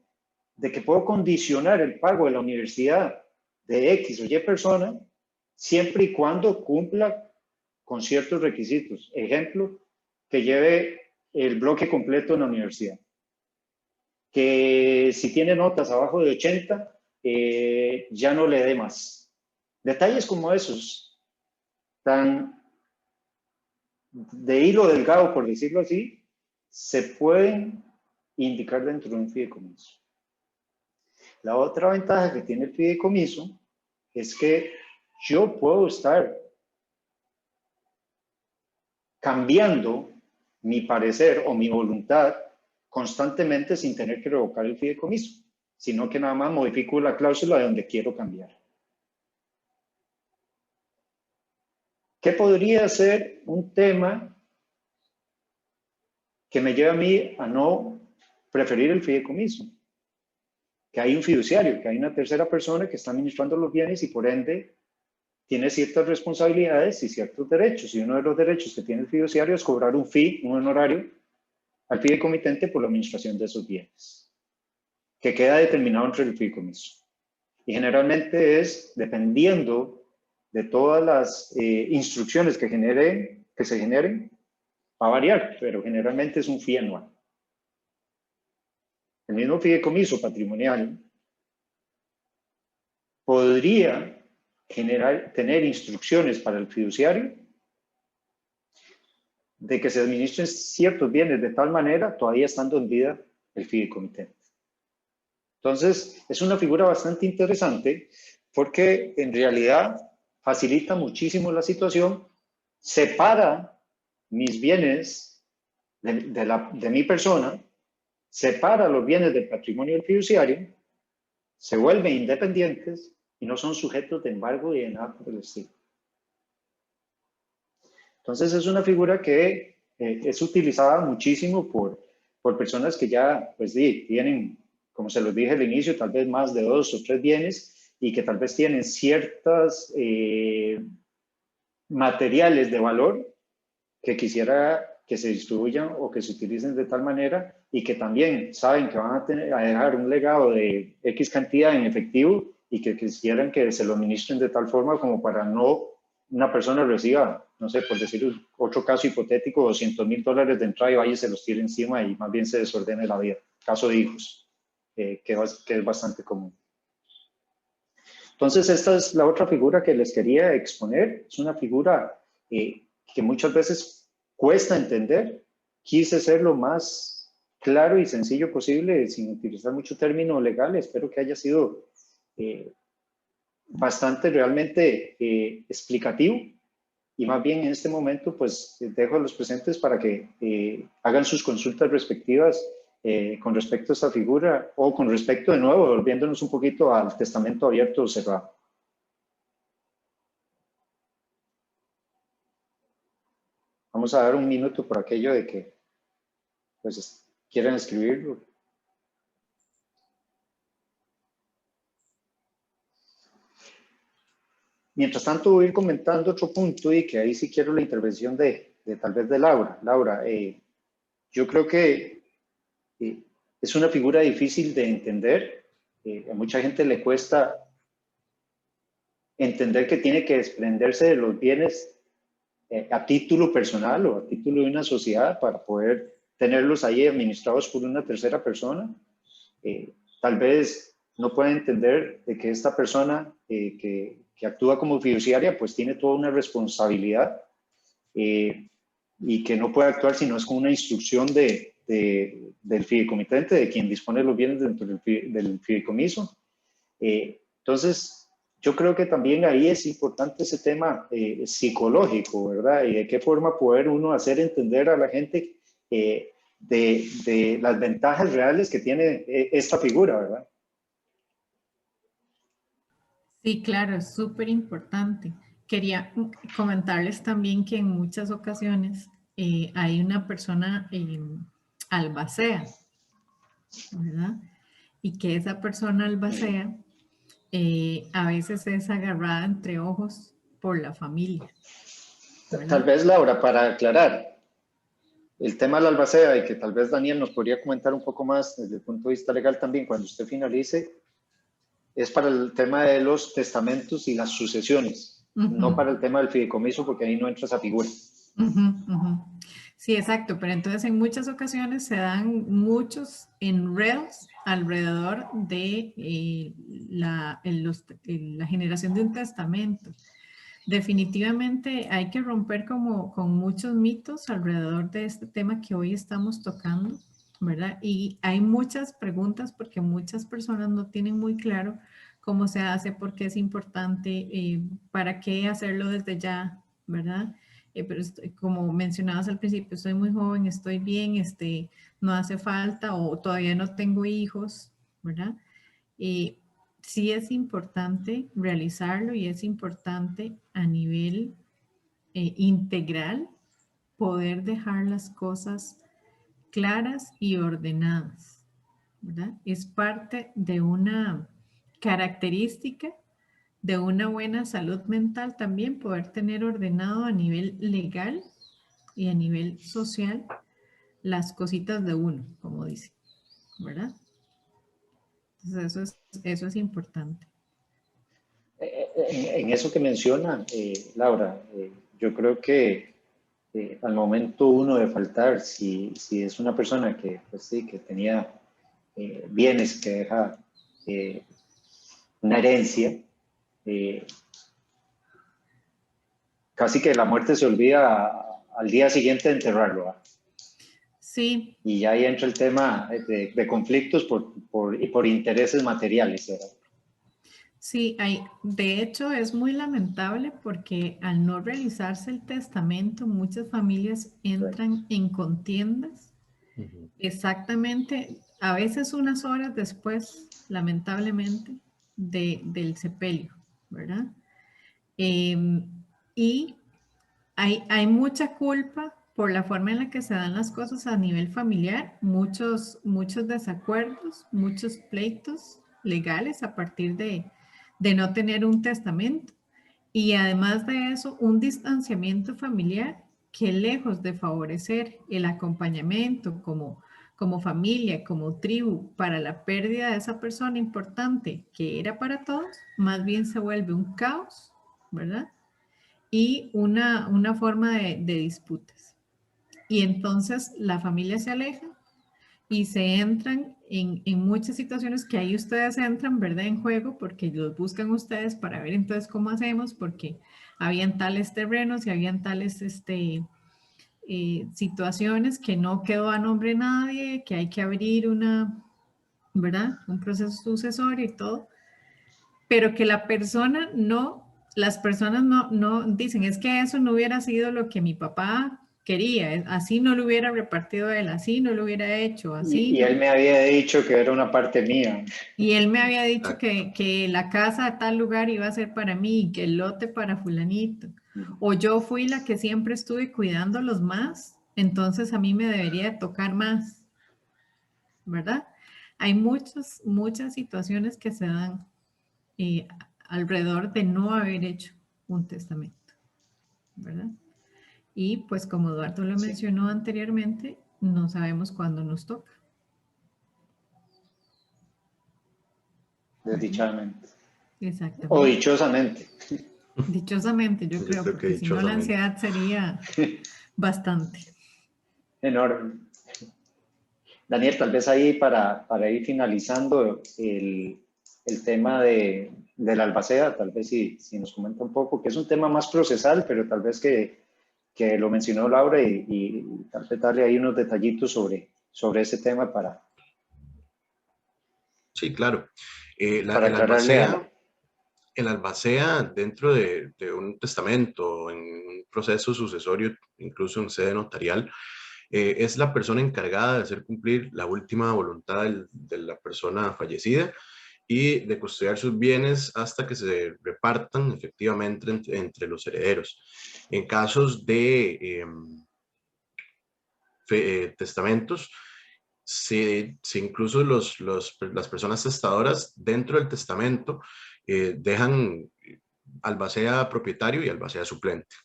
de que puedo condicionar el pago de la universidad de X o Y persona siempre y cuando cumpla con ciertos requisitos. Ejemplo, que lleve el bloque completo en la universidad. Que si tiene notas abajo de 80, ya no le dé más. Detalles como esos, tan de hilo delgado, por decirlo así, se pueden indicar dentro de un fideicomiso. La otra ventaja que tiene el fideicomiso es que yo puedo estar cambiando mi parecer o mi voluntad constantemente sin tener que revocar el fideicomiso, sino que nada más modifico la cláusula de donde quiero cambiar. ¿Qué podría ser un tema que me lleve a mí a no preferir el fideicomiso? Que hay un fiduciario, que hay una tercera persona que está administrando los bienes y por ende tiene ciertas responsabilidades y ciertos derechos. Y uno de los derechos que tiene el fiduciario es cobrar un fee, un honorario, al fideicomitente por la administración de esos bienes, que queda determinado entre el fideicomiso. Y generalmente es dependiendo de todas las instrucciones que se generen, va a variar, pero generalmente es un fee anual. El mismo fideicomiso patrimonial podría tener instrucciones para el fiduciario de que se administren ciertos bienes de tal manera, todavía estando en vida el fideicomitente. Entonces, es una figura bastante interesante porque en realidad facilita muchísimo la situación, separa mis bienes de mi persona, separa los bienes del patrimonio del fiduciario, se vuelven independientes y no son sujetos de embargo y de nada por el estilo. Entonces es una figura que es utilizada muchísimo por personas que ya pues tienen, como se los dije al inicio, tal vez más de 2 o 3 bienes y que tal vez tienen ciertas materiales de valor que quisiera que se distribuyan o que se utilicen de tal manera y que también saben que van a dejar un legado de X cantidad en efectivo y que quisieran que se lo administren de tal forma como para no una persona reciba, no sé, por decir otro caso hipotético, $200,000 de entrada y vaya y se los tire encima y más bien se desordene la vida. Caso de hijos, que es bastante común. Entonces, esta es la otra figura que les quería exponer. Es una figura que muchas veces cuesta entender. Quise ser lo más claro y sencillo posible, sin utilizar mucho término legal. Espero que haya sido bastante realmente explicativo. Y más bien en este momento, pues dejo a los presentes para que hagan sus consultas respectivas con respecto a esta figura, o con respecto de nuevo, volviéndonos un poquito al testamento abierto o cerrado. Vamos a dar un minuto por aquello de que pues quieran escribirlo. Mientras tanto voy a ir comentando otro punto y que ahí sí quiero la intervención de tal vez de Laura. Laura, yo creo que es una figura difícil de entender. A mucha gente le cuesta entender que tiene que desprenderse de los bienes a título personal o a título de una sociedad para poder tenerlos ahí administrados por una tercera persona. Tal vez no puede entender de que esta persona que actúa como fiduciaria pues tiene toda una responsabilidad y que no puede actuar si no es con una instrucción del fideicomitente, de quien dispone los bienes dentro del fideicomiso. Entonces, yo creo que también ahí es importante ese tema psicológico, ¿verdad? Y de qué forma poder uno hacer entender a la gente de las ventajas reales que tiene esta figura, ¿verdad? Sí, claro, es súper importante. Quería comentarles también que en muchas ocasiones hay una persona albacea, ¿verdad? Y que esa persona albacea a veces es agarrada entre ojos por la familia, ¿verdad? Tal vez, Laura, para aclarar el tema de la albacea y que tal vez Daniel nos podría comentar un poco más desde el punto de vista legal también cuando usted finalice, es para el tema de los testamentos y las sucesiones, no para el tema del fideicomiso, porque ahí no entra esa figura. Sí, exacto, pero entonces en muchas ocasiones se dan muchos enredos alrededor de la generación de un testamento. Definitivamente hay que romper con muchos mitos alrededor de este tema que hoy estamos tocando, ¿verdad? Y hay muchas preguntas porque muchas personas no tienen muy claro cómo se hace, por qué es importante, para qué hacerlo desde ya, ¿verdad? Pero como mencionabas al principio, estoy muy joven, estoy bien, no hace falta o todavía no tengo hijos, ¿verdad? Sí es importante realizarlo y es importante a nivel integral poder dejar las cosas claras y ordenadas, ¿verdad? Es parte de una característica de una buena salud mental también poder tener ordenado a nivel legal y a nivel social las cositas de uno, como dice, ¿verdad? Entonces eso es importante. En eso que menciona, Laura, yo creo que al momento uno de faltar, si es una persona que, pues sí, que tenía bienes, que deja una herencia, casi que la muerte se olvida al día siguiente de enterrarlo, ¿verdad? Sí. Y ya ahí entra el tema de conflictos por intereses materiales, ¿verdad? Sí, de hecho es muy lamentable porque al no realizarse el testamento, muchas familias entran en contiendas exactamente, a veces unas horas después, lamentablemente, del sepelio, ¿verdad? Y hay mucha culpa por la forma en la que se dan las cosas a nivel familiar, muchos desacuerdos, muchos pleitos legales a partir de no tener un testamento. Y además de eso, un distanciamiento familiar que lejos de favorecer el acompañamiento como familia, como tribu, para la pérdida de esa persona importante que era para todos, más bien se vuelve un caos, ¿verdad? Y una forma de disputas. Y entonces la familia se aleja y se entran en muchas situaciones que ahí ustedes entran, ¿verdad? En juego, porque los buscan ustedes para ver entonces cómo hacemos, porque habían tales terrenos y habían tales situaciones que no quedó a nombre de nadie, que hay que abrir ¿verdad? Un proceso sucesorio y todo, pero que las personas no dicen, es que eso no hubiera sido lo que mi papá quería, así no lo hubiera repartido a él, así no lo hubiera hecho, así. Y él me había dicho que era una parte mía. Y él me había dicho Exacto. que la casa de tal lugar iba a ser para mí, y que el lote para fulanito. O yo fui la que siempre estuve cuidándolos más, entonces a mí me debería de tocar más, ¿verdad? Hay muchas situaciones que se dan eh, alrededor de no haber hecho un testamento, ¿verdad? Y pues como Eduardo lo Sí, mencionó anteriormente, no sabemos cuándo nos toca. ¿Verdad? desdichadamente. O Exactamente. dichosamente. Dichosamente, yo Yo creo, creo que porque si no la dichosamente. ansiedad sería bastante. Enorme. Daniel, tal vez ahí para ir finalizando el tema de la albacea, tal vez si nos comenta un poco, que es un tema más procesal, pero tal vez que lo mencionó Laura y tal vez darle ahí unos detallitos sobre ese tema Sí, claro. para aclararle El albacea dentro de un testamento, en un proceso sucesorio, incluso en sede notarial, es la persona encargada de hacer cumplir la última voluntad de la persona fallecida y de custodiar sus bienes hasta que se repartan efectivamente entre los herederos. En casos de testamentos, se incluso las personas testadoras dentro del testamento dejan albacea propietario y albacea suplente,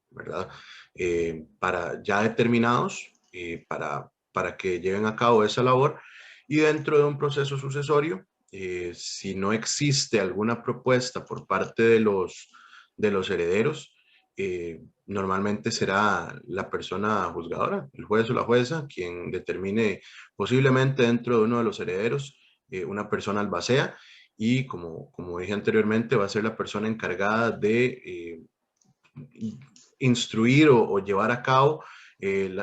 ¿verdad? Para ya determinados, para que lleven a cabo esa labor y dentro de un proceso sucesorio, si no existe alguna propuesta por parte de los herederos, normalmente será la persona juzgadora, el juez o la jueza, quien determine posiblemente dentro de uno de los herederos una persona albacea y como dije anteriormente va a ser la persona encargada de instruir o llevar a cabo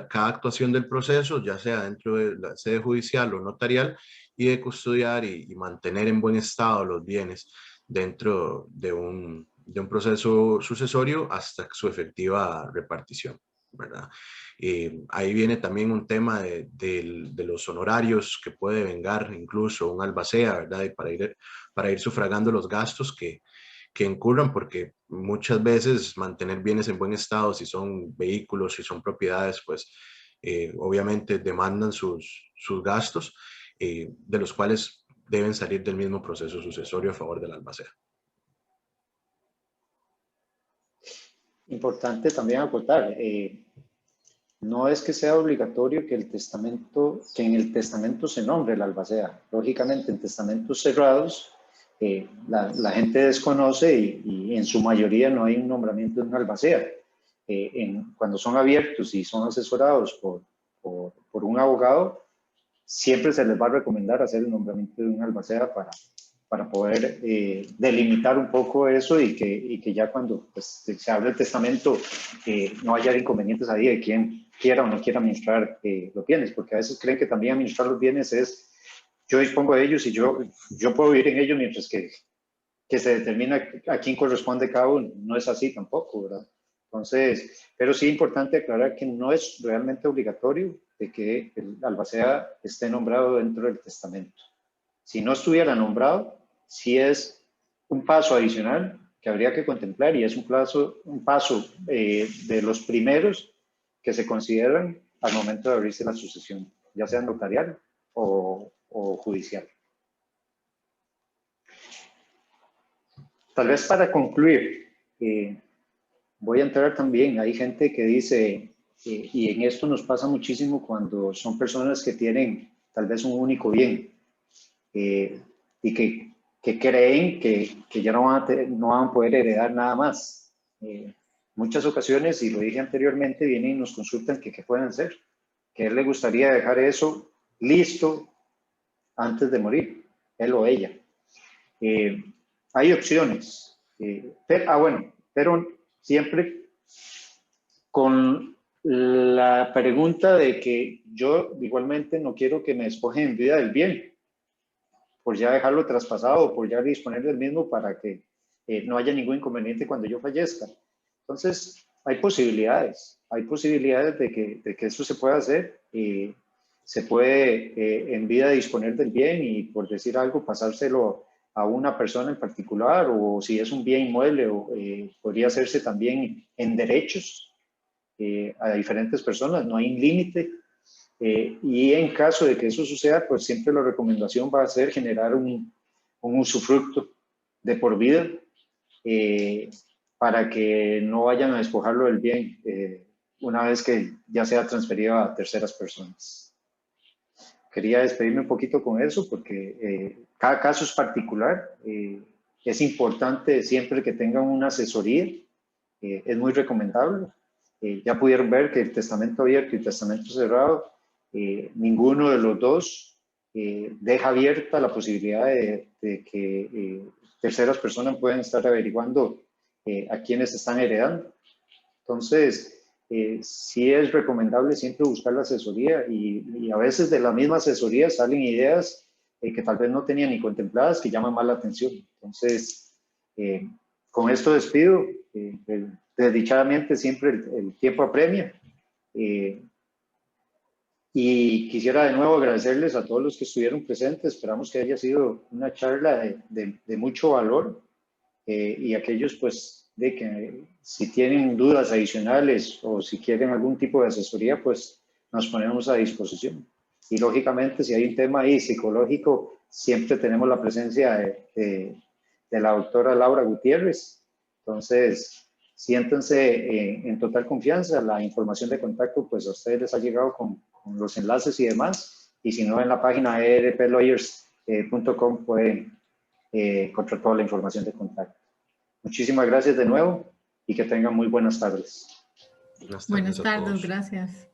cada actuación del proceso, ya sea dentro de la sede judicial o notarial, y de custodiar y mantener en buen estado los bienes dentro de un proceso sucesorio hasta su efectiva repartición, ¿verdad? Ahí viene también un tema de los honorarios que puede vengar incluso un albacea, ¿verdad? Y para ir sufragando los gastos que incurran, porque muchas veces mantener bienes en buen estado, si son vehículos, si son propiedades, pues obviamente demandan sus gastos, de los cuales deben salir del mismo proceso sucesorio a favor del albacea. importante también acotar, no es que sea obligatorio que en el testamento se nombre la albacea. Lógicamente, en testamentos cerrados, la gente desconoce y en su mayoría no hay un nombramiento de una albacea. Cuando son abiertos y son asesorados por un abogado, siempre se les va a recomendar hacer el nombramiento de un albacea para poder delimitar un poco eso y que ya cuando pues, se abre el testamento no haya inconvenientes ahí de quién quiera o no quiera administrar los bienes, porque a veces creen que también administrar los bienes es yo dispongo de ellos y yo puedo vivir en ellos mientras que se determina a quién corresponde cada uno. No es así tampoco, ¿verdad? Entonces, pero sí es importante aclarar que no es realmente obligatorio de que el albacea esté nombrado dentro del testamento. Si no estuviera nombrado, sí es un paso adicional que habría que contemplar y es un paso de los primeros que se consideran al momento de abrirse la sucesión, ya sea notarial o judicial. Tal vez para concluir, voy a entrar también, hay gente que dice, y en esto nos pasa muchísimo cuando son personas que tienen tal vez un único bien y que creen que ya no van a poder heredar nada más. Muchas ocasiones, y lo dije anteriormente, vienen y nos consultan que qué pueden hacer, que a él le gustaría dejar eso listo antes de morir, él o ella. Hay opciones, pero siempre con la pregunta de que yo igualmente no quiero que me despojen en vida del bien, por ya dejarlo traspasado, por ya disponer del mismo para que no haya ningún inconveniente cuando yo fallezca. Entonces, hay posibilidades de que eso se pueda hacer. Se puede en vida disponer del bien y, por decir algo, pasárselo a una persona en particular, o si es un bien inmueble, podría hacerse también en derechos a diferentes personas, no hay un límite. Y en caso de que eso suceda, pues siempre la recomendación va a ser generar un usufructo de por vida para que no vayan a despojarlo del bien una vez que ya sea transferido a terceras personas. Quería despedirme un poquito con eso porque cada caso es particular. Es importante siempre que tengan una asesoría. Es muy recomendable. Ya pudieron ver que el testamento abierto y el testamento cerrado, ninguno de los dos deja abierta la posibilidad de que terceras personas pueden estar averiguando a quienes están heredando. Entonces, sí es recomendable siempre buscar la asesoría y a veces de la misma asesoría salen ideas que tal vez no tenían ni contempladas, que llaman más la atención. Entonces, con esto despido. Desdichadamente siempre el tiempo apremia. Y quisiera de nuevo agradecerles a todos los que estuvieron presentes. Esperamos que haya sido una charla de mucho valor y aquellos pues de que si tienen dudas adicionales o si quieren algún tipo de asesoría, pues nos ponemos a disposición. Y lógicamente si hay un tema ahí psicológico, siempre tenemos la presencia de la doctora Laura Gutiérrez. Entonces, siéntense en total confianza. La información de contacto pues a ustedes les ha llegado con los enlaces y demás. Y si no, en la página edplawyers.com pueden encontrar toda la información de contacto. Muchísimas gracias de nuevo y que tengan muy buenas tardes. Buenas tardes, gracias.